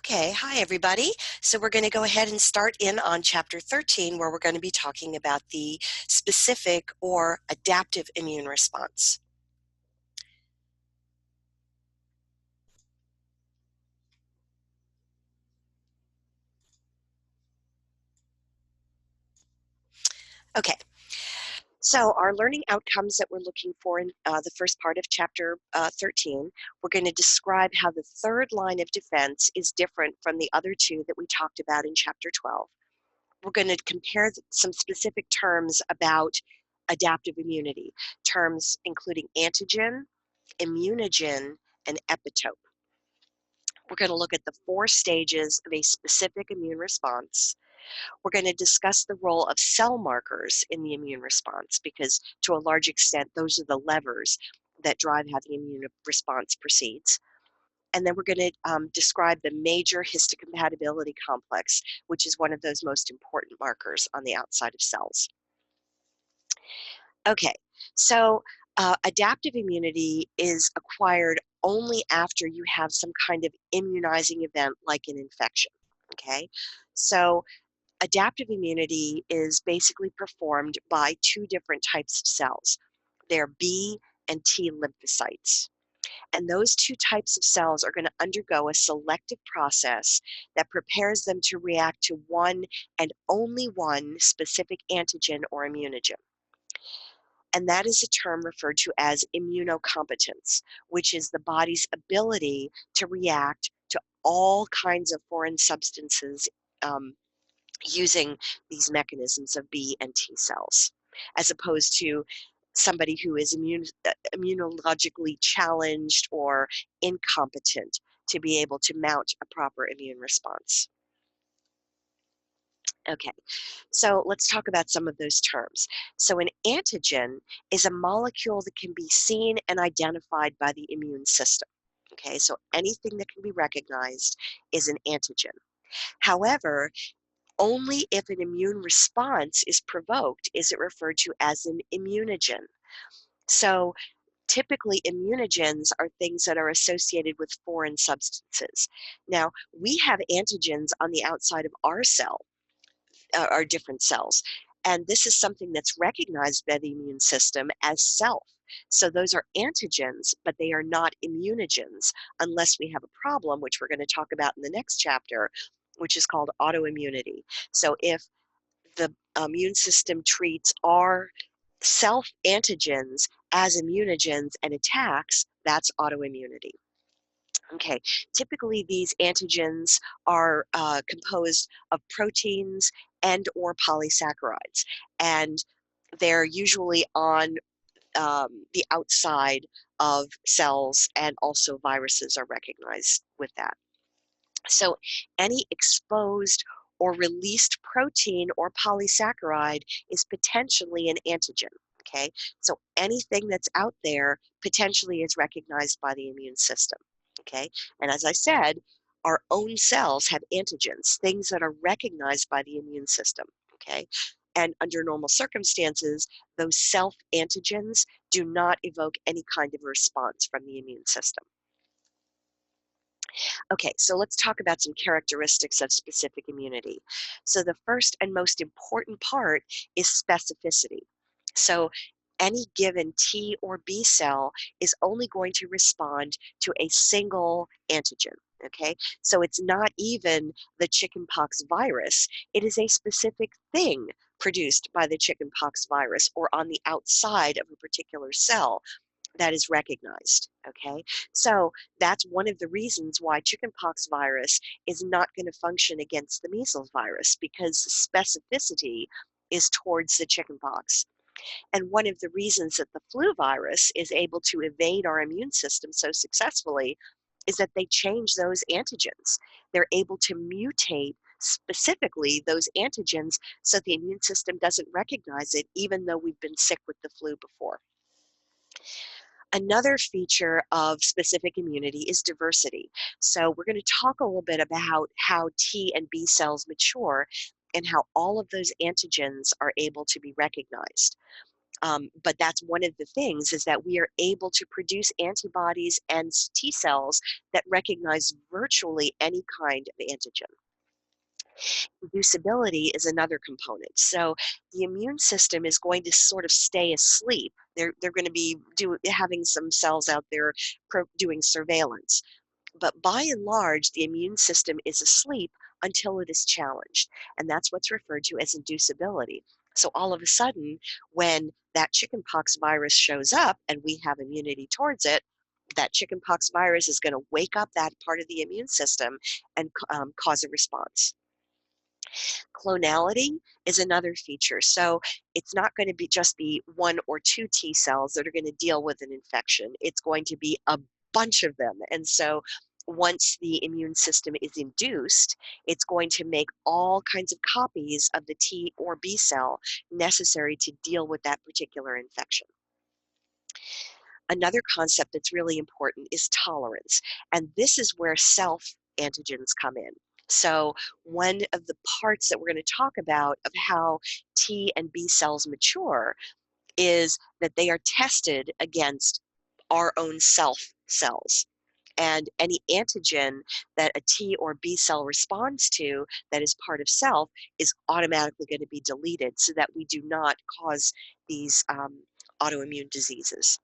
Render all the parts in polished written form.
Okay, hi everybody. So we're going to go ahead and start in on chapter 13 where we're going to be talking about the specific or adaptive immune response. Okay, so our learning outcomes that we're looking for in the first part of chapter 13, we're going to describe how the third line of defense is different from the other two that we talked about in chapter 12. We're going to compare some specific terms about adaptive immunity, terms including antigen, immunogen, and epitope. We're going to look at the 4 stages of a specific immune response. We're going to discuss the role of cell markers in the immune response because to a large extent, those are the levers that drive how the immune response proceeds. And then we're going to describe the major histocompatibility complex, which is one of those most important markers on the outside of cells. Okay, so adaptive immunity is acquired only after you have some kind of immunizing event like an infection, okay? So adaptive immunity is basically performed by 2 different types of cells. They're B and T lymphocytes. And those 2 types of cells are going to undergo a selective process that prepares them to react to one and only one specific antigen or immunogen. And that is a term referred to as immunocompetence, which is the body's ability to react to all kinds of foreign substances using these mechanisms of B and T cells, as opposed to somebody who is immunologically challenged or incompetent to be able to mount a proper immune response. Okay, so let's talk about some of those terms. So an antigen is a molecule that can be seen and identified by the immune system. Okay, so anything that can be recognized is an antigen. However, only if an immune response is provoked is it referred to as an immunogen. So typically immunogens are things that are associated with foreign substances. Now, we have antigens on the outside of our cell, are different cells. And this is something that's recognized by the immune system as self. So those are antigens, but they are not immunogens unless we have a problem, which we're going to talk about in the next chapter, which is called autoimmunity. So if the immune system treats our self antigens as immunogens and attacks, that's autoimmunity. Okay, typically these antigens are composed of proteins and or polysaccharides, and they're usually on the outside of cells, and also viruses are recognized with that. So any exposed or released protein or polysaccharide is potentially an antigen. Okay, so anything that's out there potentially is recognized by the immune system. Okay, and as I said, our own cells have antigens, things that are recognized by the immune system. Okay, and under normal circumstances, those self antigens do not evoke any kind of response from the immune system. Okay, so let's talk about some characteristics of specific immunity. So the first and most important part is specificity. So any given T or B cell is only going to respond to a single antigen. Okay, so it's not even the chickenpox virus. It is a specific thing produced by the chickenpox virus or on the outside of a particular cell that is recognized, okay? So that's one of the reasons why chickenpox virus is not going to function against the measles virus, because the specificity is towards the chickenpox. And one of the reasons that the flu virus is able to evade our immune system so successfully is that they change those antigens. They're able to mutate specifically those antigens so the immune system doesn't recognize it, even though we've been sick with the flu before. Another feature of specific immunity is diversity. So we're going to talk a little bit about how T and B cells mature and how all of those antigens are able to be recognized. But that's one of the things, is that we are able to produce antibodies and T cells that recognize virtually any kind of antigen. Inducibility is another component. So the immune system is going to sort of stay asleep. They're going to be having some cells out there doing surveillance. But by and large, the immune system is asleep until it is challenged. And that's what's referred to as inducibility. So all of a sudden, when that chickenpox virus shows up and we have immunity towards it, that chickenpox virus is going to wake up that part of the immune system and cause a response. Clonality is another feature. So it's not going to be just be one or two T cells that are going to deal with an infection. It's going to be a bunch of them. And so once the immune system is induced, it's going to make all kinds of copies of the T or B cell necessary to deal with that particular infection. Another concept that's really important is tolerance, and this is where self-antigens come in. So one of the parts that we're going to talk about of how T and B cells mature is that they are tested against our own self cells. And any antigen that a T or B cell responds to that is part of self is automatically going to be deleted so that we do not cause these autoimmune diseases.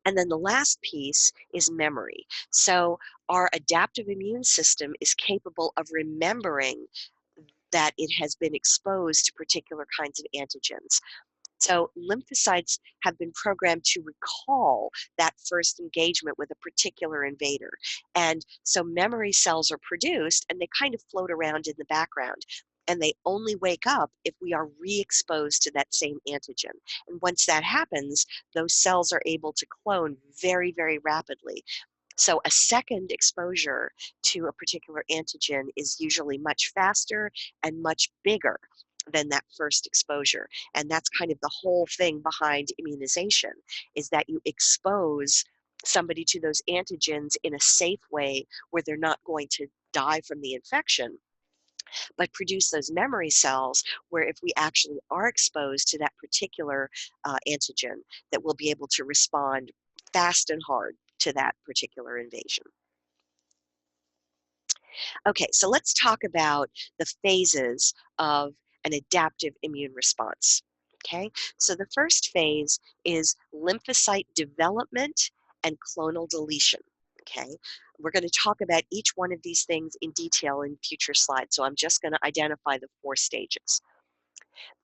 And then the last piece is memory. So our adaptive immune system is capable of remembering that it has been exposed to particular kinds of antigens. So lymphocytes have been programmed to recall that first engagement with a particular invader. And so memory cells are produced and they kind of float around in the background. And they only wake up if we are re-exposed to that same antigen. And once that happens, those cells are able to clone very, very rapidly. So a second exposure to a particular antigen is usually much faster and much bigger than that first exposure. And that's kind of the whole thing behind immunization, is that you expose somebody to those antigens in a safe way where they're not going to die from the infection, but produce those memory cells where if we actually are exposed to that particular antigen, that we'll be able to respond fast and hard to that particular invasion. Okay, so let's talk about the phases of an adaptive immune response. Okay, so the first phase is lymphocyte development and clonal deletion. Okay, we're going to talk about each one of these things in detail in future slides, so I'm just going to identify the 4 stages.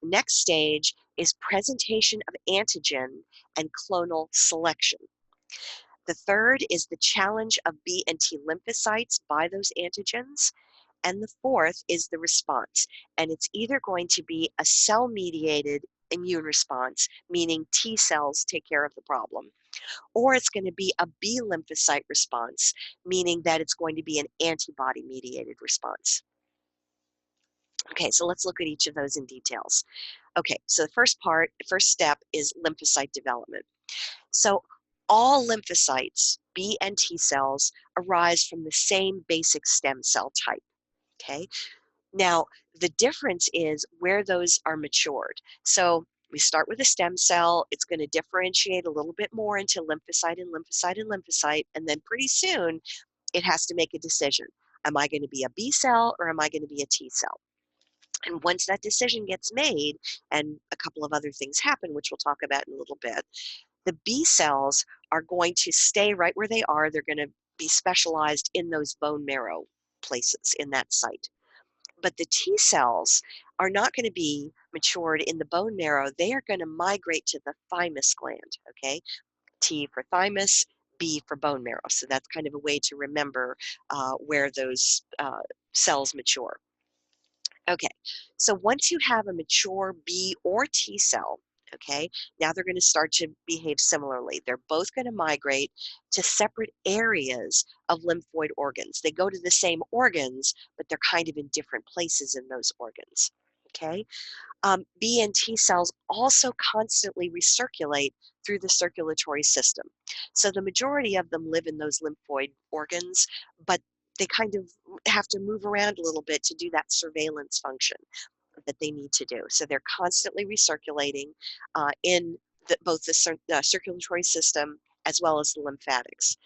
The next stage is presentation of antigen and clonal selection. The third is the challenge of B and T lymphocytes by those antigens. And the fourth is the response. And it's either going to be a cell-mediated immune response, meaning T cells take care of the problem, or it's going to be a B lymphocyte response, meaning that it's going to be an antibody-mediated response. Okay, so let's look at each of those in details. Okay, so the first step is lymphocyte development. So all lymphocytes, B and T cells, arise from the same basic stem cell type. Okay, now the difference is where those are matured. So we start with a stem cell, it's going to differentiate a little bit more into lymphocyte and lymphocyte and lymphocyte, and then pretty soon it has to make a decision. Am I going to be a B cell or am I going to be a T cell? And once that decision gets made, and a couple of other things happen, which we'll talk about in a little bit, the B cells are going to stay right where they are. They're going to be specialized in those bone marrow places in that site. But the T cells are not going to be matured in the bone marrow. They are going to migrate to the thymus gland, okay? T for thymus, B for bone marrow. So that's kind of a way to remember where those cells mature. Okay, so once you have a mature B or T cell, okay, now they're going to start to behave similarly. They're both going to migrate to separate areas of lymphoid organs. They go to the same organs, but they're kind of in different places in those organs, okay? B and T cells also constantly recirculate through the circulatory system. So the majority of them live in those lymphoid organs, but they kind of have to move around a little bit to do that surveillance function. that they need to do. So they're constantly recirculating in both the circulatory system as well as the lymphatics.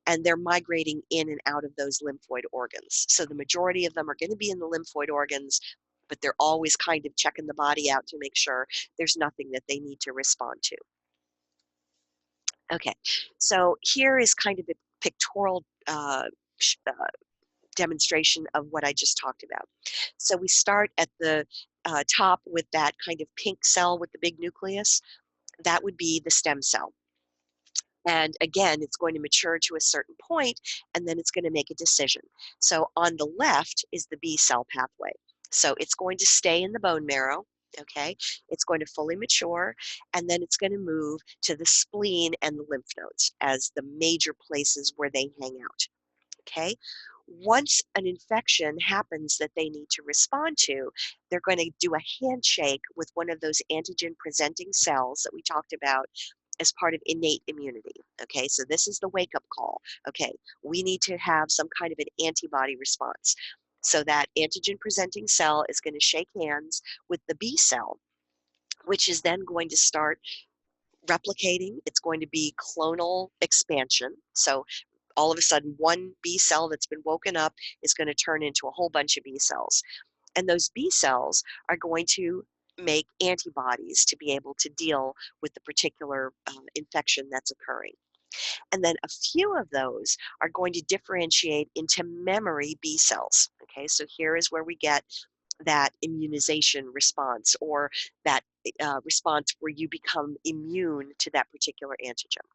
And they're migrating in and out of those lymphoid organs. So the majority of them are going to be in the lymphoid organs, but they're always kind of checking the body out to make sure there's nothing that they need to respond to. Okay, so here is kind of a pictorial demonstration of what I just talked about. So we start at the top with that kind of pink cell with the big nucleus. That would be the stem cell. And again, it's going to mature to a certain point, and then it's going to make a decision. So on the left is the B cell pathway. So it's going to stay in the bone marrow, okay? It's going to fully mature, and then it's going to move to the spleen and the lymph nodes as the major places where they hang out, okay? Once an infection happens that they need to respond to, they're going to do a handshake with one of those antigen-presenting cells that we talked about as part of innate immunity. Okay, so this is the wake-up call. Okay, we need to have some kind of an antibody response. So that antigen-presenting cell is going to shake hands with the B cell, which is then going to start replicating. It's going to be clonal expansion. So all of a sudden, one B cell that's been woken up is going to turn into a whole bunch of B cells. And those B cells are going to make antibodies to be able to deal with the particular infection that's occurring. And then a few of those are going to differentiate into memory B cells. Okay, so here is where we get that immunization response, or that response where you become immune to that particular antigen.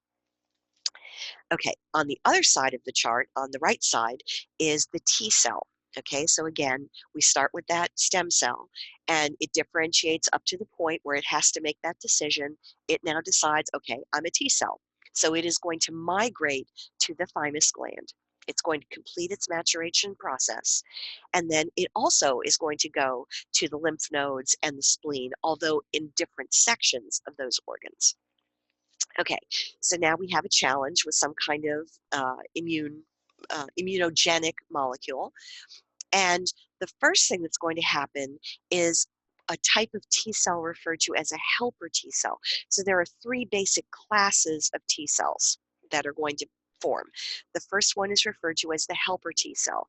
Okay, on the other side of the chart, on the right side, is the T cell. Okay, so again, we start with that stem cell, and it differentiates up to the point where it has to make that decision. It now decides, okay, I'm a T cell. So it is going to migrate to the thymus gland. It's going to complete its maturation process. And then it also is going to go to the lymph nodes and the spleen, although in different sections of those organs. Okay, so now we have a challenge with some kind of immunogenic molecule. And the first thing that's going to happen is a type of T cell referred to as a helper T cell. So there are three basic classes of T cells that are going to form. The first one is referred to as the helper T cell.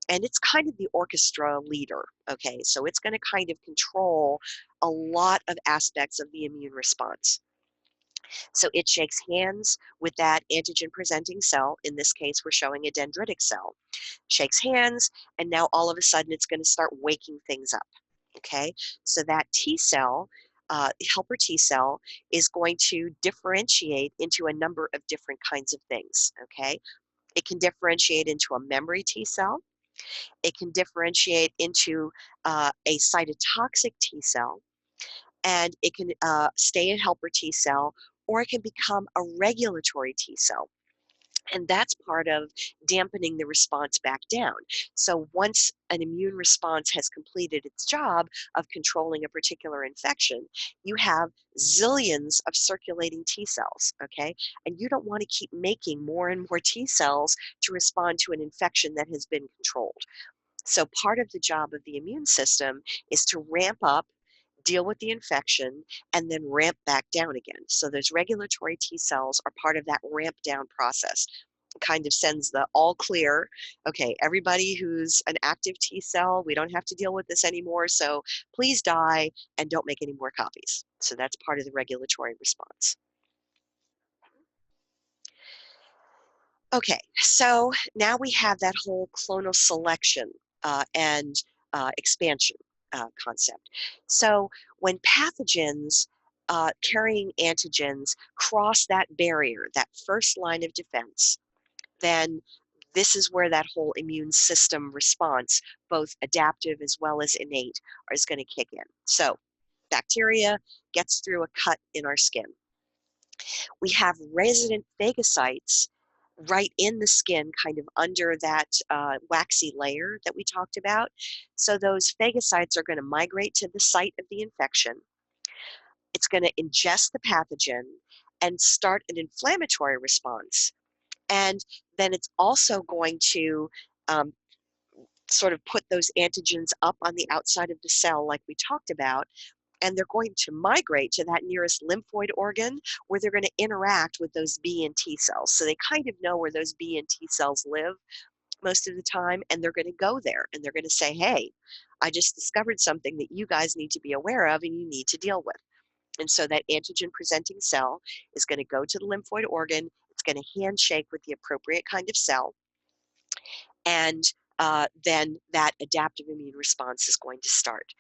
And it's kind of the orchestra leader, okay? So it's going to kind of control a lot of aspects of the immune response. So it shakes hands with that antigen-presenting cell. In this case, we're showing a dendritic cell. Shakes hands, and now all of a sudden it's going to start waking things up, okay? So that T cell, helper T cell, is going to differentiate into a number of different kinds of things, okay? It can differentiate into a memory T cell. It can differentiate into a cytotoxic T cell, and it can stay a helper T cell, or it can become a regulatory T cell. And that's part of dampening the response back down. So once an immune response has completed its job of controlling a particular infection, you have zillions of circulating T cells, okay? And you don't want to keep making more and more T cells to respond to an infection that has been controlled. So part of the job of the immune system is to ramp up, deal with the infection, and then ramp back down again. So those regulatory T cells are part of that ramp down process. It kind of sends the all clear, okay, everybody who's an active T cell, we don't have to deal with this anymore, so please die and don't make any more copies. So that's part of the regulatory response. Okay, so now we have that whole clonal selection and expansion concept. So when pathogens carrying antigens cross that barrier, that first line of defense, then this is where that whole immune system response, both adaptive as well as innate, is going to kick in. So bacteria gets through a cut in our skin. We have resident phagocytes right in the skin, kind of under that waxy layer that we talked about. So those phagocytes are going to migrate to the site of the infection. It's going to ingest the pathogen and start an inflammatory response. And then it's also going to sort of put those antigens up on the outside of the cell like we talked about, and they're going to migrate to that nearest lymphoid organ where they're going to interact with those B and T cells. So they kind of know where those B and T cells live most of the time, and they're going to go there and they're going to say, hey, I just discovered something that you guys need to be aware of and you need to deal with. And so that antigen presenting cell is going to go to the lymphoid organ, it's going to handshake with the appropriate kind of cell, and then that adaptive immune response is going to start.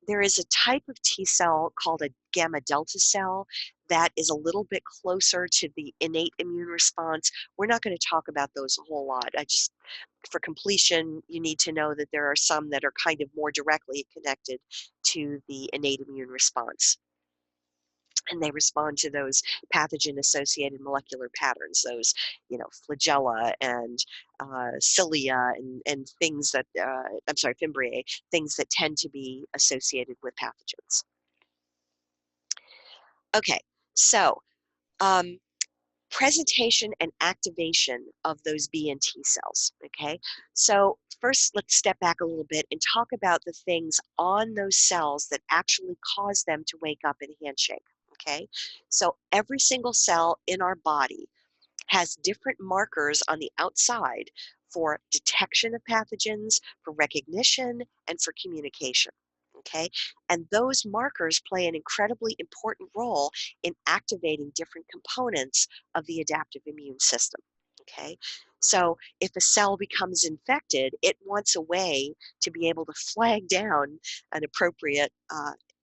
There is a type of T cell called a gamma delta cell that is a little bit closer to the innate immune response. We're not going to talk about those a whole lot. For completion, you need to know that there are some that are kind of more directly connected to the innate immune response. And they respond to those pathogen-associated molecular patterns, those, flagella and cilia and things that, fimbriae, things that tend to be associated with pathogens. Okay, so um, presentation and activation of those B and T cells, okay? So first, let's step back a little bit and talk about the things on those cells that actually cause them to wake up and handshake, okay? So every single cell in our body has different markers on the outside for detection of pathogens, for recognition, and for communication. Okay, and those markers play an incredibly important role in activating different components of the adaptive immune system. Okay, so if a cell becomes infected, it wants a way to be able to flag down an appropriate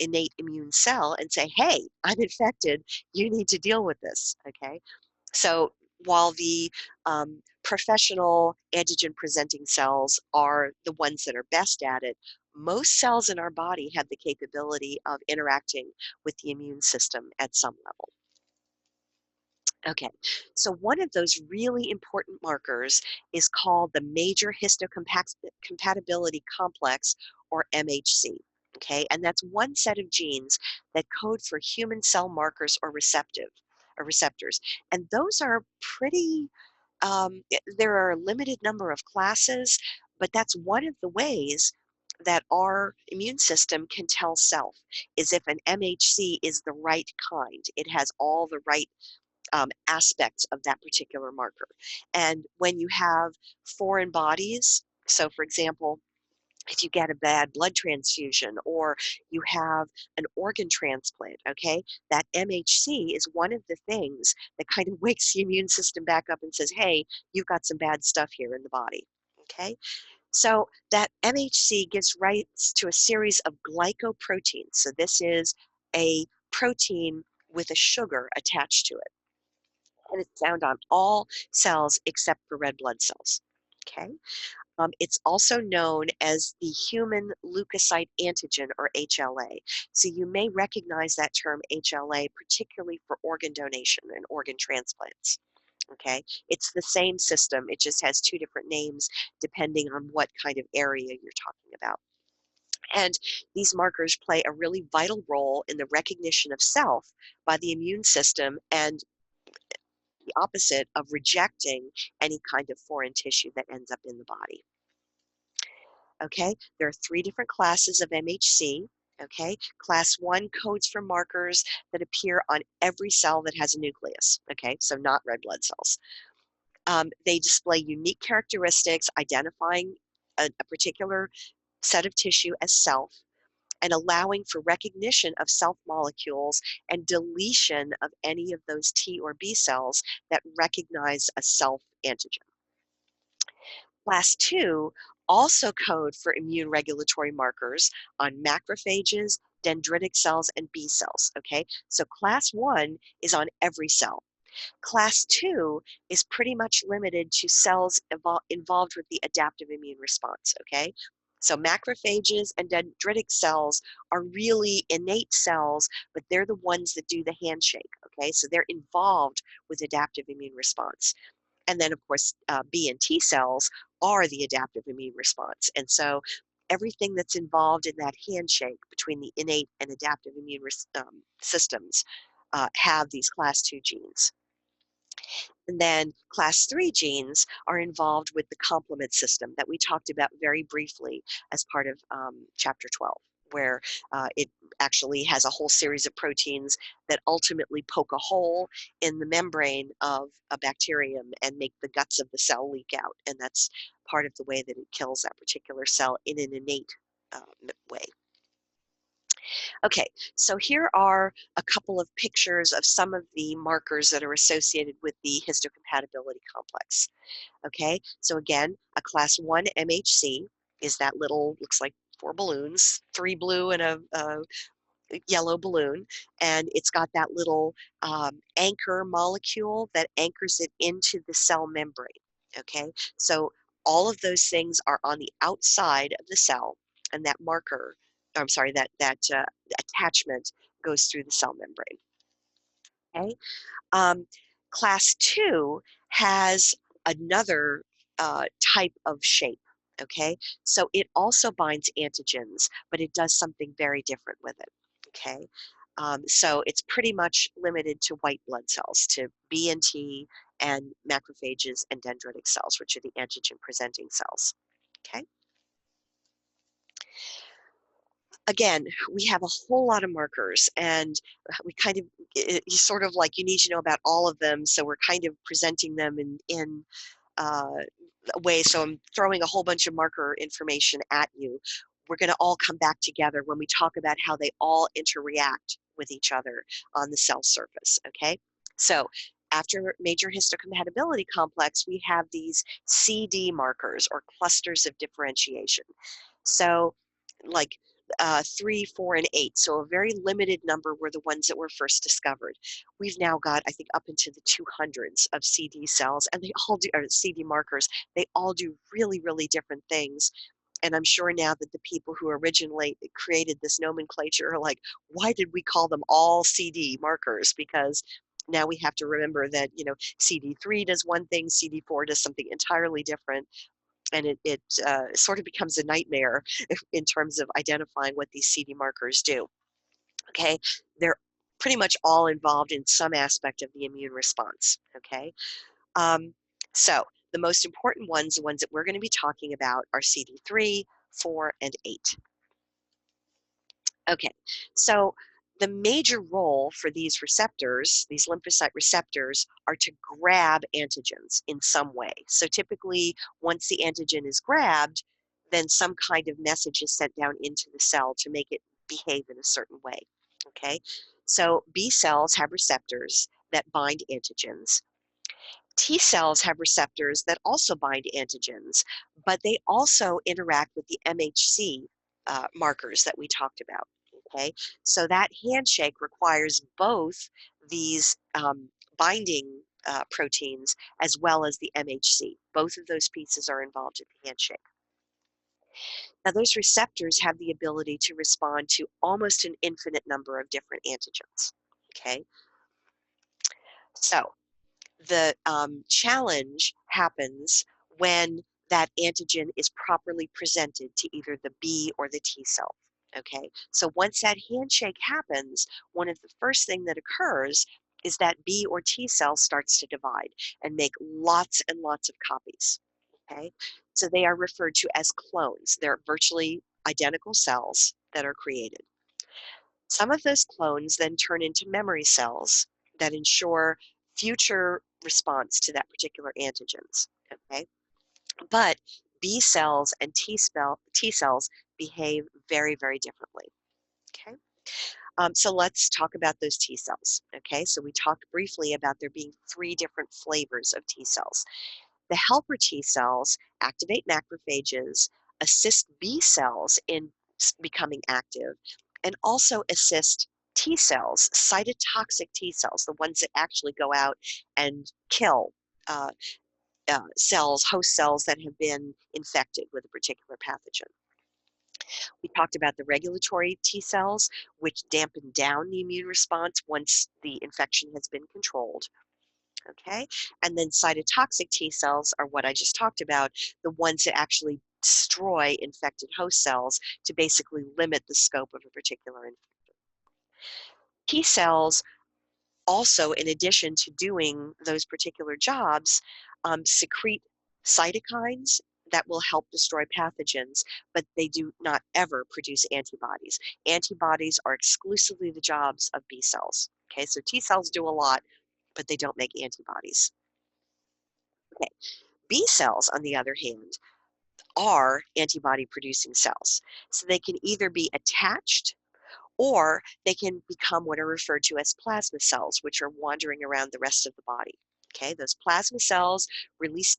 innate immune cell and say, hey, I'm infected, you need to deal with this. Okay, so while the professional antigen presenting cells are the ones that are best at it, most cells in our body have the capability of interacting with the immune system at some level. Okay, so one of those really important markers is called the major histocompatibility complex, or MHC. Okay, and that's one set of genes that code for human cell markers or receptors. And those are pretty, there are a limited number of classes, but that's one of the ways that our immune system can tell self, is if an MHC is the right kind. It has all the right aspects of that particular marker. And when you have foreign bodies, so for example, if you get a bad blood transfusion or you have an organ transplant, okay, that MHC is one of the things that kind of wakes the immune system back up and says, hey, you've got some bad stuff here in the body, okay? So that MHC gives rise to a series of glycoproteins. So this is a protein with a sugar attached to it. And it's found on all cells except for red blood cells, okay? It's also known as the human leukocyte antigen, or HLA. So you may recognize that term HLA, particularly for organ donation and organ transplants. Okay, it's the same system, it just has two different names depending on what kind of area you're talking about. And these markers play a really vital role in the recognition of self by the immune system, and the opposite of rejecting any kind of foreign tissue that ends up in the body. Okay, there are three different classes of MHC. Okay, class 1 codes for markers that appear on every cell that has a nucleus. Okay, so not red blood cells. They display unique characteristics identifying a particular set of tissue as self and allowing for recognition of self molecules and deletion of any of those T or B cells that recognize a self antigen. Class 2 also code for immune regulatory markers on macrophages, dendritic cells, and B cells, okay? So class 1 is on every cell. Class 2 is pretty much limited to cells involved with the adaptive immune response, okay? So macrophages and dendritic cells are really innate cells, but they're the ones that do the handshake, okay? So they're involved with adaptive immune response. And then, of course, B and T cells are the adaptive immune response. And so everything that's involved in that handshake between the innate and adaptive immune systems have these class 2 genes. And then class 3 genes are involved with the complement system that we talked about very briefly as part of chapter 12, where it actually has a whole series of proteins that ultimately poke a hole in the membrane of a bacterium and make the guts of the cell leak out. And that's part of the way that it kills that particular cell in an innate way. Okay, so here are a couple of pictures of some of the markers that are associated with the histocompatibility complex. Okay, so again, a class 1 MHC is that little, looks like 4 balloons, 3 blue and a yellow balloon, and it's got that little anchor molecule that anchors it into the cell membrane. Okay, so all of those things are on the outside of the cell, and that marker, I'm sorry, that attachment goes through the cell membrane. Okay, um, class 2 has another type of shape. Okay, so it also binds antigens, but it does something very different with it. Okay, so it's pretty much limited to white blood cells, to B and T and macrophages and dendritic cells, which are the antigen presenting cells. Okay. Again, we have a whole lot of markers, and we kind of, it's sort of like you need to know about all of them, so we're kind of presenting them in uh, a way. So I'm throwing a whole bunch of marker information at you. We're going to all come back together when we talk about how they all interact with each other on the cell surface, okay? So after major histocompatibility complex, we have these CD markers, or clusters of differentiation. So like 3, 4, and 8. So a very limited number were the ones that were first discovered. We've now got, I think, up into the 200s of CD cells, and they all do, or CD markers. They all do really, really different things. And I'm sure now that the people who originally created this nomenclature are like, why did we call them all CD markers? Because now we have to remember that, you know, CD3 does one thing, CD4 does something entirely different, and it sort of becomes a nightmare in terms of identifying what these CD markers do. Okay, they're pretty much all involved in some aspect of the immune response. Okay, um, so the most important ones, the ones that we're going to be talking about, are CD3, 4, and 8. Okay, so the major role for these receptors, these lymphocyte receptors, are to grab antigens in some way. So typically, once the antigen is grabbed, then some kind of message is sent down into the cell to make it behave in a certain way. Okay, so B cells have receptors that bind antigens. T cells have receptors that also bind antigens, but they also interact with the MHC markers that we talked about. Okay, so that handshake requires both these binding proteins as well as the MHC. Both of those pieces are involved in the handshake. Now, those receptors have the ability to respond to almost an infinite number of different antigens. Okay, so the challenge happens when that antigen is properly presented to either the B or the T cell. Okay, so once that handshake happens, one of the first thing that occurs is that B or T cell starts to divide and make lots and lots of copies. Okay, so they are referred to as clones. They're virtually identical cells that are created. Some of those clones then turn into memory cells that ensure future response to that particular antigens. Okay, but B cells and T cells behave very, very differently. Okay, so let's talk about those T cells. Okay, so we talked briefly about there being 3 different flavors of T cells. The helper T cells activate macrophages, assist B cells in becoming active, and also assist T cells, cytotoxic T cells, the ones that actually go out and kill uh, cells, host cells that have been infected with a particular pathogen. We talked about the regulatory T cells, which dampen down the immune response once the infection has been controlled. Okay, and then cytotoxic T cells are what I just talked about, the ones that actually destroy infected host cells to basically limit the scope of a particular infection. T cells also, in addition to doing those particular jobs, secrete cytokines that will help destroy pathogens, but they do not ever produce antibodies. Antibodies are exclusively the jobs of B cells. Okay, so T cells do a lot, but they don't make antibodies. Okay, B cells, on the other hand, are antibody producing cells. So they can either be attached or they can become what are referred to as plasma cells, which are wandering around the rest of the body. Okay, those plasma cells release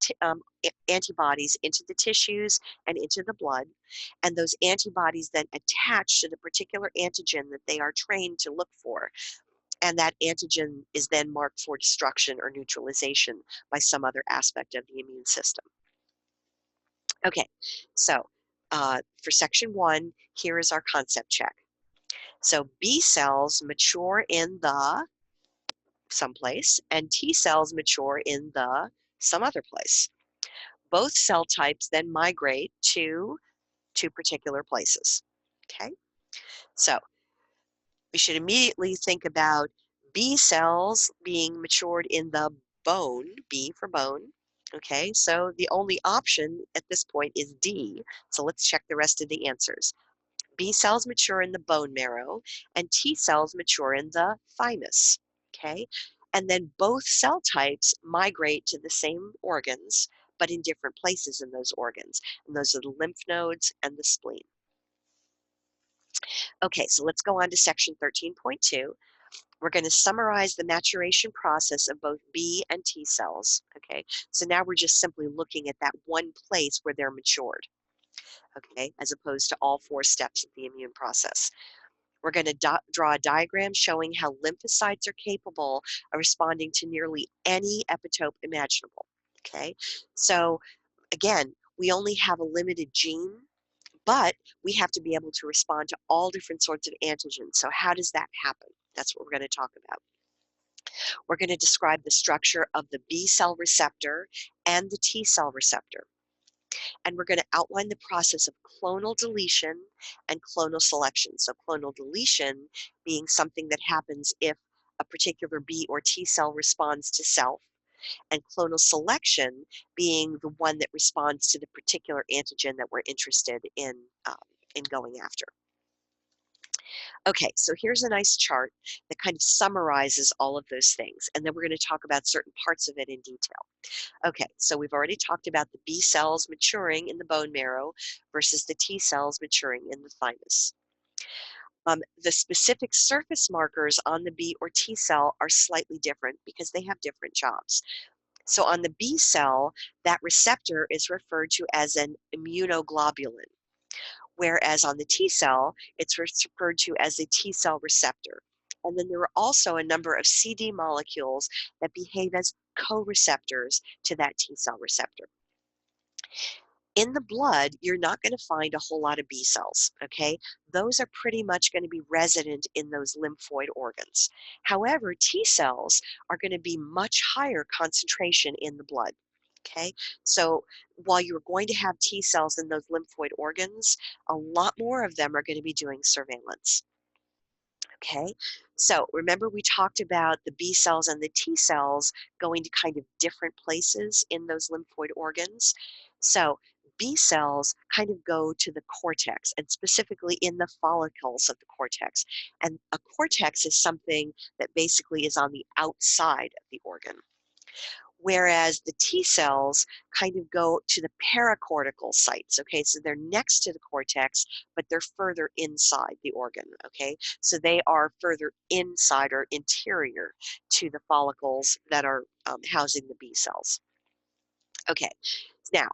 antibodies into the tissues and into the blood, and those antibodies then attach to the particular antigen that they are trained to look for, and that antigen is then marked for destruction or neutralization by some other aspect of the immune system. Okay, so for section 1, here is our concept check. So B cells mature in the someplace, and T cells mature in the some other place. Both cell types then migrate to two particular places. Okay, so we should immediately think about B cells being matured in the bone, B for bone. Okay, so the only option at this point is D. So let's check the rest of the answers. B cells mature in the bone marrow, and T cells mature in the thymus. Okay, and then both cell types migrate to the same organs, but in different places in those organs. And those are the lymph nodes and the spleen. Okay, so let's go on to section 13.2. We're going to summarize the maturation process of both B and T cells. Okay, so now we're just simply looking at that one place where they're matured. Okay, as opposed to all 4 steps of the immune process. We're going to draw a diagram showing how lymphocytes are capable of responding to nearly any epitope imaginable. Okay, so again, we only have a limited gene, but we have to be able to respond to all different sorts of antigens. So how does that happen? That's what we're going to talk about. We're going to describe the structure of the B cell receptor and the T cell receptor. And we're going to outline the process of clonal deletion and clonal selection. So clonal deletion being something that happens if a particular B or T cell responds to self, and clonal selection being the one that responds to the particular antigen that we're interested in going after. Okay, so here's a nice chart that kind of summarizes all of those things, and then we're going to talk about certain parts of it in detail. Okay, so we've already talked about the B cells maturing in the bone marrow versus the T cells maturing in the thymus. The specific surface markers on the B or T cell are slightly different because they have different jobs. So on the B cell, that receptor is referred to as an immunoglobulin, whereas on the T cell, it's referred to as a T cell receptor. And then there are also a number of CD molecules that behave as co-receptors to that T cell receptor. In the blood, you're not going to find a whole lot of B cells, okay? Those are pretty much going to be resident in those lymphoid organs. However, T cells are going to be much higher concentration in the blood, okay? So while you're going to have T cells in those lymphoid organs, a lot more of them are going to be doing surveillance. Okay, so remember we talked about the B cells and the T cells going to kind of different places in those lymphoid organs. So B cells kind of go to the cortex, and specifically in the follicles of the cortex. And a cortex is something that basically is on the outside of the organ. Whereas the T cells kind of go to the paracortical sites, okay? So they're next to the cortex, but they're further inside the organ, okay? So they are further inside or interior to the follicles that are housing the B cells. Okay, now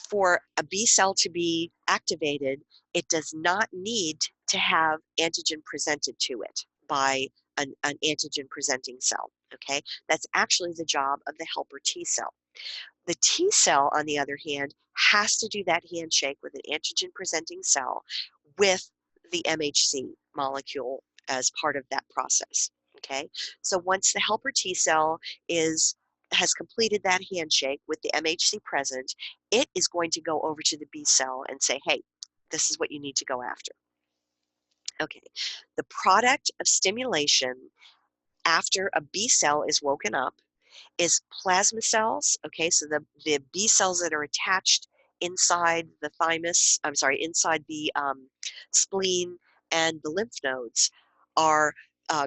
for a B cell to be activated, it does not need to have antigen presented to it by an antigen presenting cell, okay? That's actually the job of the helper T cell. The T cell, on the other hand, has to do that handshake with an antigen presenting cell with the MHC molecule as part of that process, okay? So once the helper T cell has completed that handshake with the MHC present, it is going to go over to the B cell and say, hey, this is what you need to go after. Okay, the product of stimulation after a B cell is woken up is plasma cells. Okay, so the B cells that are attached inside the thymus, I'm sorry, inside the spleen and the lymph nodes are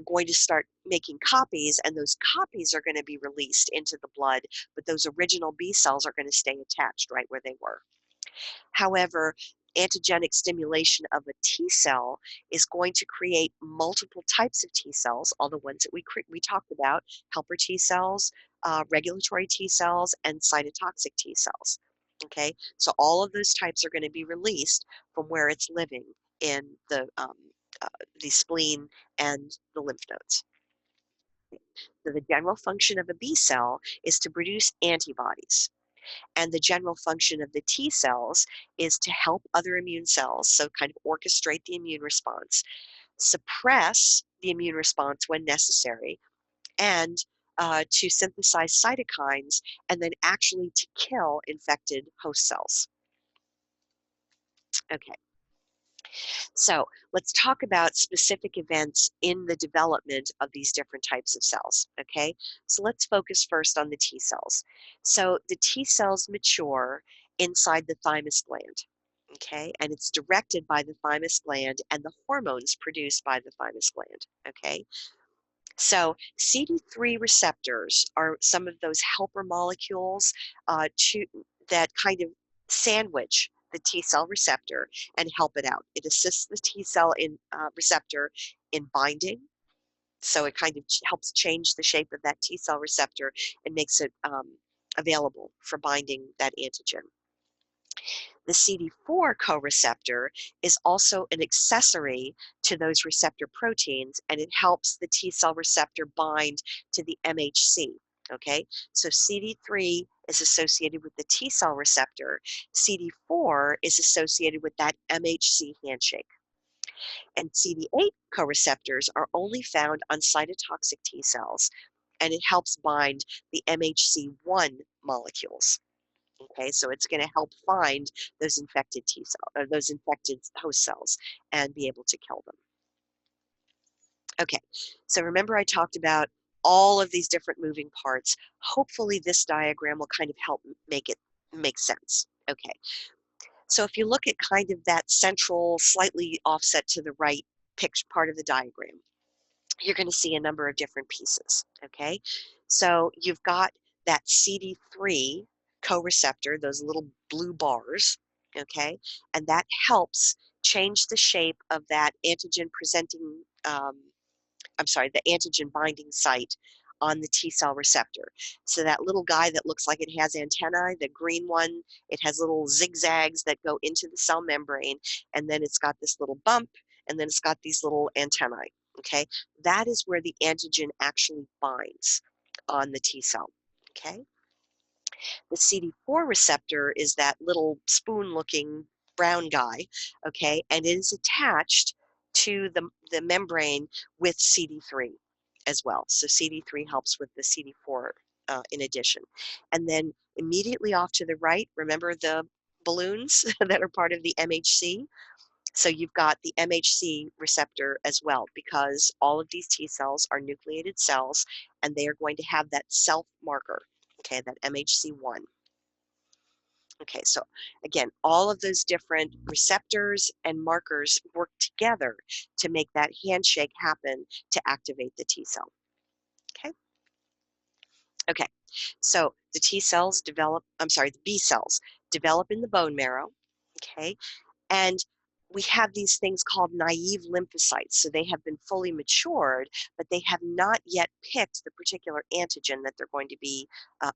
going to start making copies, and those copies are going to be released into the blood, but those original B cells are going to stay attached right where they were. However, antigenic stimulation of a T cell is going to create multiple types of T cells, all the ones that we talked about, helper T cells, regulatory T cells, and cytotoxic T cells. Okay, so all of those types are going to be released from where it's living in the spleen and the lymph nodes. So the general function of a B cell is to produce antibodies. And the general function of the T cells is to help other immune cells, so kind of orchestrate the immune response, suppress the immune response when necessary, and to synthesize cytokines, and then actually to kill infected host cells. Okay. So let's talk about specific events in the development of these different types of cells, okay? So let's focus first on the T cells. So the T cells mature inside the thymus gland, okay? And it's directed by the thymus gland and the hormones produced by the thymus gland, okay? So CD3 receptors are some of those helper molecules that kind of sandwich the T cell receptor and help it out. It assists the T cell receptor in binding, so it kind of helps change the shape of that T cell receptor and makes it available for binding that antigen. The CD4 co-receptor is also an accessory to those receptor proteins, and it helps the T cell receptor bind to the MHC. Okay, so CD3 is associated with the T cell receptor. CD4 is associated with that MHC handshake. And CD8 co-receptors are only found on cytotoxic T cells, and it helps bind the MHC1 molecules. Okay, so it's going to help find those infected T cells or those infected host cells and be able to kill them. Okay, so remember I talked about all of these different moving parts. Hopefully this diagram will kind of help make it make sense. Okay, so if you look at kind of that central, slightly offset to the right picture part of the diagram, you're going to see a number of different pieces, okay? So you've got that CD3 co-receptor, those little blue bars, okay? And that helps change the shape of that antigen presenting, the antigen binding site on the T cell receptor. So that little guy that looks like it has antennae, the green one, it has little zigzags that go into the cell membrane, and then it's got this little bump, and then it's got these little antennae, okay? That is where the antigen actually binds on the T cell, okay? The CD4 receptor is that little spoon-looking brown guy, okay, and it is attached to the membrane with CD3 as well. So CD3 helps with the CD4 in addition. And then immediately off to the right, remember the balloons that are part of the MHC? So you've got the MHC receptor as well, because all of these T cells are nucleated cells, and they are going to have that self marker, okay, that MHC1. Okay, so again, all of those different receptors and markers work together to make that handshake happen to activate the T cell. Okay. Okay, so the the B cells develop in the bone marrow. Okay, and we have these things called naive lymphocytes. So they have been fully matured, but they have not yet picked the particular antigen that they're going to be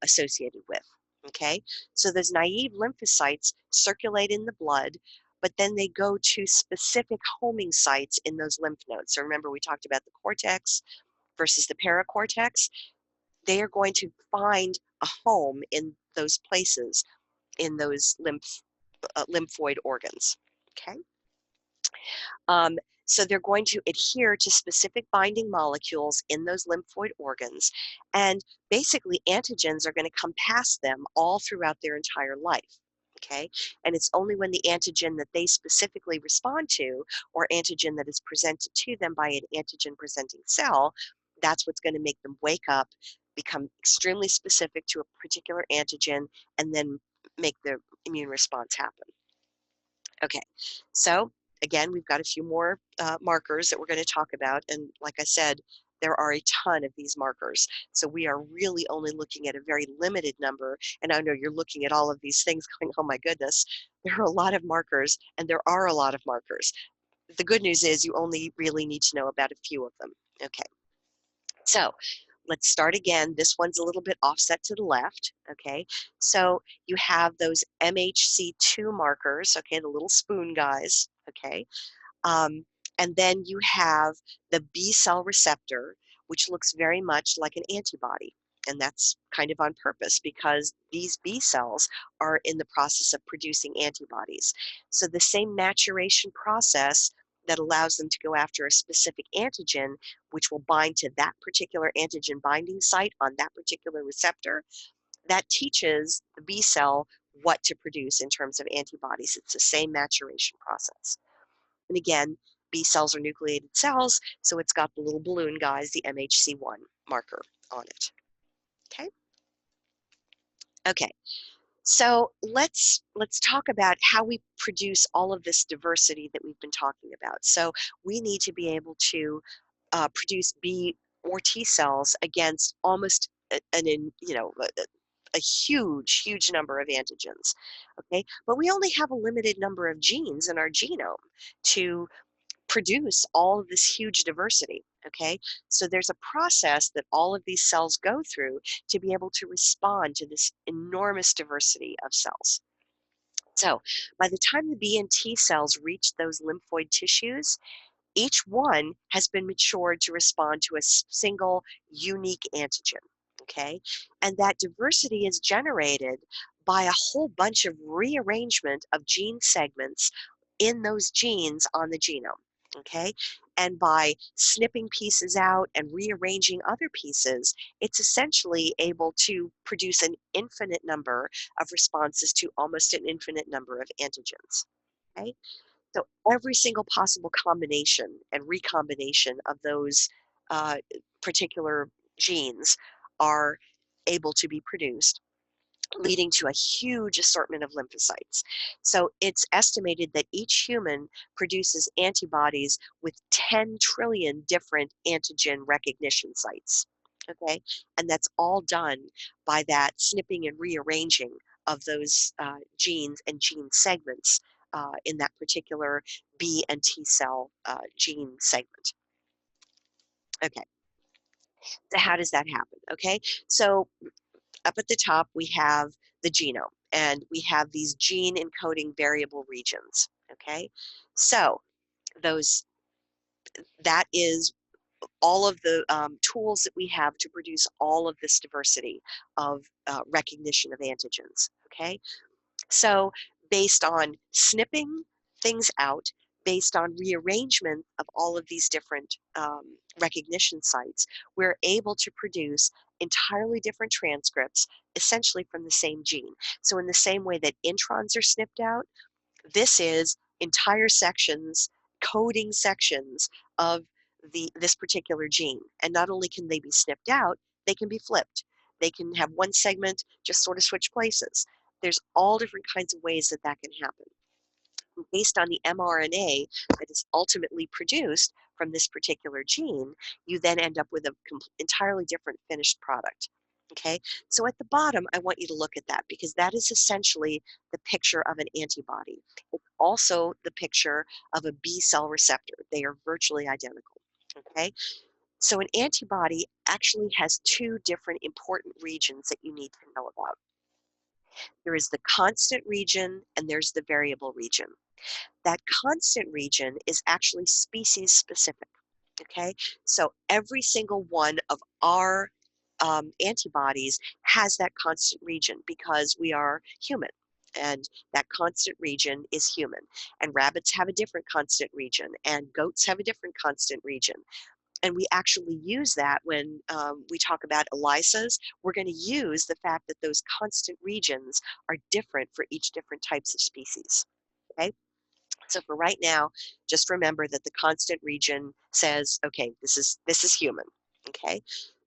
associated with. Okay, so those naive lymphocytes circulate in the blood, but then they go to specific homing sites in those lymph nodes. So remember, we talked about the cortex versus the paracortex. They are going to find a home in those places, in those lymphoid organs. Okay. Um, so they're going to adhere to specific binding molecules in those lymphoid organs, and basically antigens are going to come past them all throughout their entire life. Okay, and it's only when the antigen that they specifically respond to, or antigen that is presented to them by an antigen presenting cell, that's what's going to make them wake up, become extremely specific to a particular antigen, and then make the immune response happen. Okay, so again, we've got a few more markers that we're going to talk about. And like I said, there are a ton of these markers. So we are really only looking at a very limited number. And I know you're looking at all of these things going, oh my goodness, there are a lot of markers, and there are a lot of markers. The good news is you only really need to know about a few of them. Okay, so let's start again. This one's a little bit offset to the left, okay? So you have those MHC2 markers, okay, the little spoon guys, okay? Um, and then you have the B cell receptor, which looks very much like an antibody. And that's kind of on purpose because these B cells are in the process of producing antibodies. So the same maturation process that allows them to go after a specific antigen, which will bind to that particular antigen binding site on that particular receptor, that teaches the B cell what to produce in terms of antibodies. It's the same maturation process. And again, B cells are nucleated cells, so it's got the little balloon guys, the MHC1 marker on it. Okay? Okay. So let's talk about how we produce all of this diversity that we've been talking about. So we need to be able to produce B or T cells against almost a huge number of antigens. Okay, but we only have a limited number of genes in our genome to produce all of this huge diversity, okay? So there's a process that all of these cells go through to be able to respond to this enormous diversity of cells. So by the time the B and T cells reach those lymphoid tissues, each one has been matured to respond to a single unique antigen, okay? And that diversity is generated by a whole bunch of rearrangement of gene segments in those genes on the genome, okay? And by snipping pieces out and rearranging other pieces, it's essentially able to produce an infinite number of responses to almost an infinite number of antigens, okay? So every single possible combination and recombination of those uh, particular genes are able to be produced, leading to a huge assortment of lymphocytes. So it's estimated that each human produces antibodies with 10 trillion different antigen recognition sites. Okay, and that's all done by that snipping and rearranging of those genes and gene segments in that particular B and T cell gene segment. Okay, so how does that happen? Okay, so up at the top, we have the genome, and we have these gene encoding variable regions, okay? So those that is all of the tools that we have to produce all of this diversity of recognition of antigens, okay? So based on snipping things out, based on rearrangement of all of these different recognition sites, we're able to produce entirely different transcripts, essentially from the same gene. So in the same way that introns are snipped out, this is entire sections, coding sections of this particular gene. And not only can they be snipped out, they can be flipped. They can have one segment just sort of switch places. There's all different kinds of ways that that can happen. Based on the mRNA that is ultimately produced from this particular gene, you then end up with an entirely different finished product. Okay, so at the bottom, I want you to look at that because that is essentially the picture of an antibody. It's also the picture of a B cell receptor. They are virtually identical. Okay, so an antibody actually has two different important regions that you need to know about. There is the constant region and there's the variable region. That constant region is actually species specific, okay? So every single one of our antibodies has that constant region because we are human, and that constant region is human. And rabbits have a different constant region, and goats have a different constant region. And we actually use that when we talk about ELISAs. We're going to use the fact that those constant regions are different for each different types of species, okay? So for right now, just remember that the constant region says, okay, this is human. okay?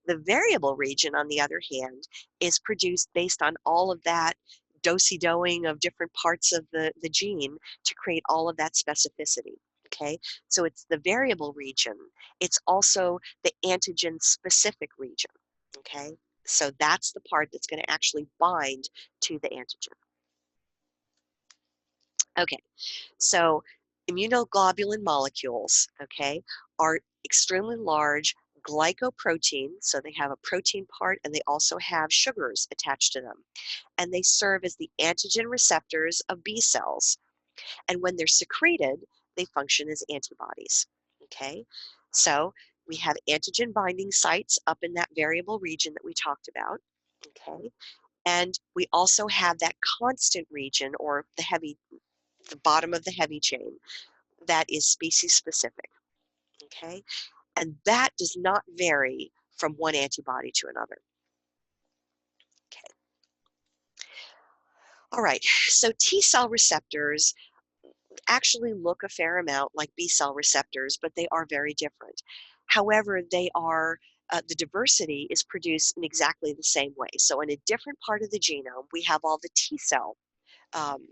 The variable region, on the other hand, is produced based on all of that do-si-doing of different parts of the gene to create all of that specificity, okay? So it's the variable region. It's also the antigen-specific region, okay? So that's the part that's going to actually bind to the antigen. Okay, so immunoglobulin molecules, okay, are extremely large glycoproteins, so they have a protein part and they also have sugars attached to them. And they serve as the antigen receptors of B cells. And when they're secreted, they function as antibodies, okay? So we have antigen binding sites up in that variable region that we talked about, okay? And we also have that constant region, or the bottom of the heavy chain, that is species specific, okay? And that does not vary from one antibody to another. Okay. All right, so T cell receptors actually look a fair amount like B cell receptors, but they are very different. However, the diversity is produced in exactly the same way. So in a different part of the genome, we have all the T cell um,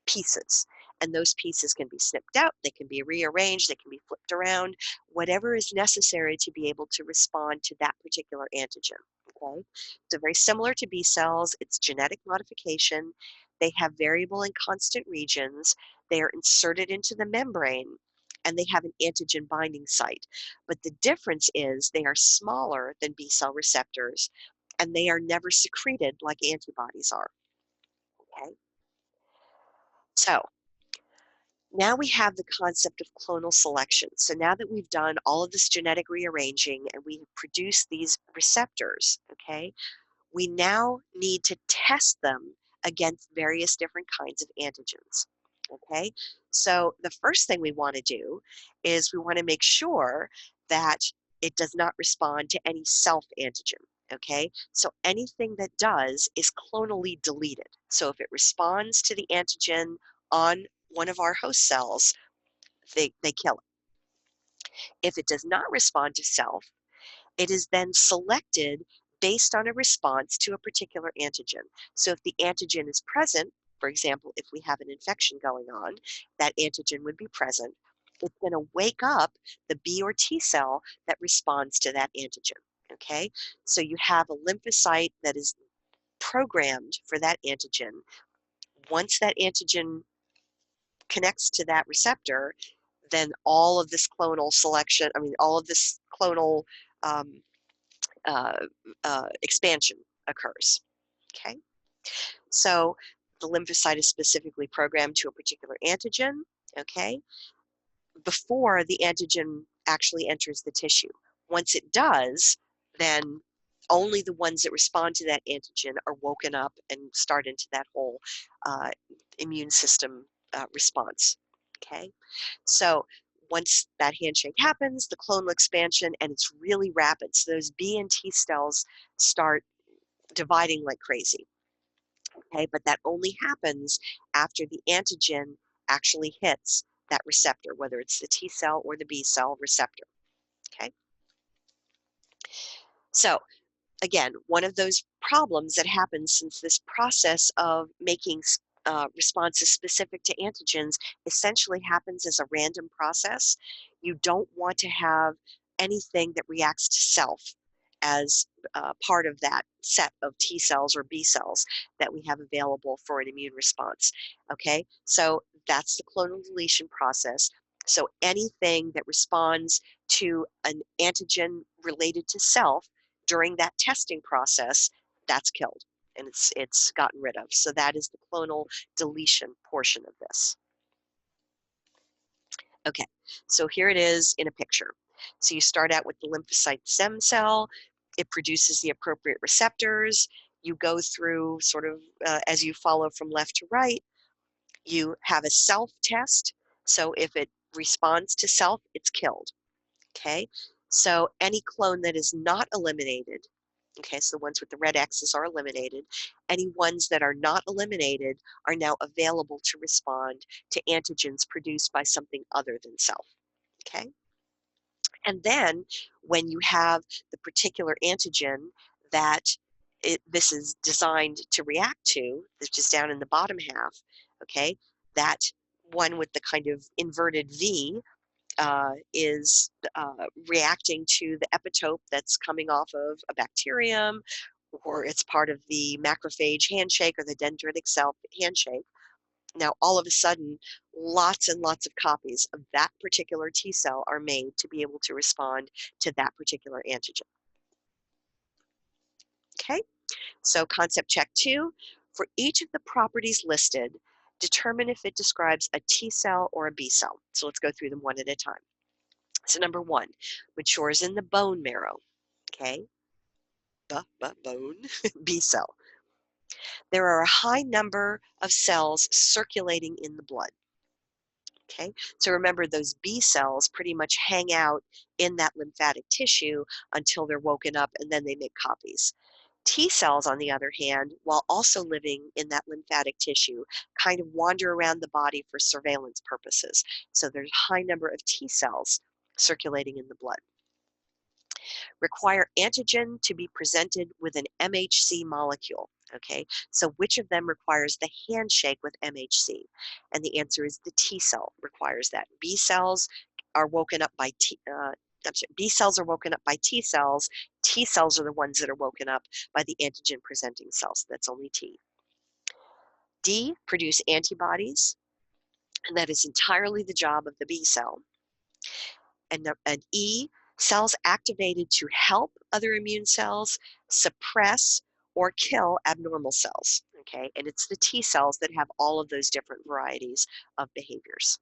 pieces. And those pieces can be snipped out, they can be rearranged, they can be flipped around, whatever is necessary to be able to respond to that particular antigen. Okay? So very similar to B cells, it's genetic modification. They have variable and constant regions. They are inserted into the membrane and they have an antigen binding site. But the difference is they are smaller than B cell receptors and they are never secreted like antibodies are. Okay? So now we have the concept of clonal selection. So now that we've done all of this genetic rearranging and we have produced these receptors, okay, we now need to test them against various different kinds of antigens. Okay, so the first thing we want to do is we want to make sure that it does not respond to any self antigen. Okay, so anything that does is clonally deleted. So if it responds to the antigen on one of our host cells, they kill it. If it does not respond to self, it is then selected based on a response to a particular antigen. So if the antigen is present, for example, if we have an infection going on, that antigen would be present. It's going to wake up the B or T cell that responds to that antigen. Okay, so you have a lymphocyte that is programmed for that antigen. Once that antigen connects to that receptor, then all of this clonal selection, all of this clonal um, uh, expansion occurs. Okay, so the lymphocyte is specifically programmed to a particular antigen. Okay, before the antigen actually enters the tissue. Once it does, then only the ones that respond to that antigen are woken up and start into that whole uh, immune system response. Okay, so once that handshake happens, the clonal expansion, and it's really rapid. So those B and T cells start dividing like crazy. Okay, but that only happens after the antigen actually hits that receptor, whether it's the T cell or the B cell receptor. Okay, so again, one of those problems that happens since this process of making responses specific to antigens essentially happens as a random process. You don't want to have anything that reacts to self as part of that set of T cells or B cells that we have available for an immune response. Okay, so that's the clonal deletion process. So anything that responds to an antigen related to self during that testing process, that's killed and it's gotten rid of. So that is the clonal deletion portion of this. Okay, so here it is in a picture. So you start out with the lymphocyte stem cell. It produces the appropriate receptors. You go through sort of as you follow from left to right. You have a self test. So if it responds to self, it's killed. Okay, so any clone that is not eliminated, okay, so the ones with the red X's are eliminated. Any ones that are not eliminated are now available to respond to antigens produced by something other than self. Okay, And then when you have the particular antigen that this is designed to react to, which is down in the bottom half, okay, that one with the kind of inverted V is reacting to the epitope that's coming off of a bacterium, or it's part of the macrophage handshake or the dendritic cell handshake. Now, all of a sudden, lots and lots of copies of that particular T cell are made to be able to respond to that particular antigen. Okay, so concept check 2. For each of the properties listed, determine if it describes a T cell or a B cell. So let's go through them one at a time. So number 1, matures in the bone marrow. Okay, bone, B cell. There are a high number of cells circulating in the blood. Okay, so remember those B cells pretty much hang out in that lymphatic tissue until they're woken up and then they make copies. T cells, on the other hand, while also living in that lymphatic tissue, kind of wander around the body for surveillance purposes. So there's a high number of T cells circulating in the blood. Require antigen to be presented with an MHC molecule. Okay, so which of them requires the handshake with MHC? And the answer is the T cell requires that. B cells are woken up by B cells are woken up by T cells. T cells are the ones that are woken up by the antigen presenting cells. That's only T. D, produce antibodies, and that is entirely the job of the B cell. And E, cells activated to help other immune cells suppress or kill abnormal cells. Okay, and it's the T cells that have all of those different varieties of behaviors.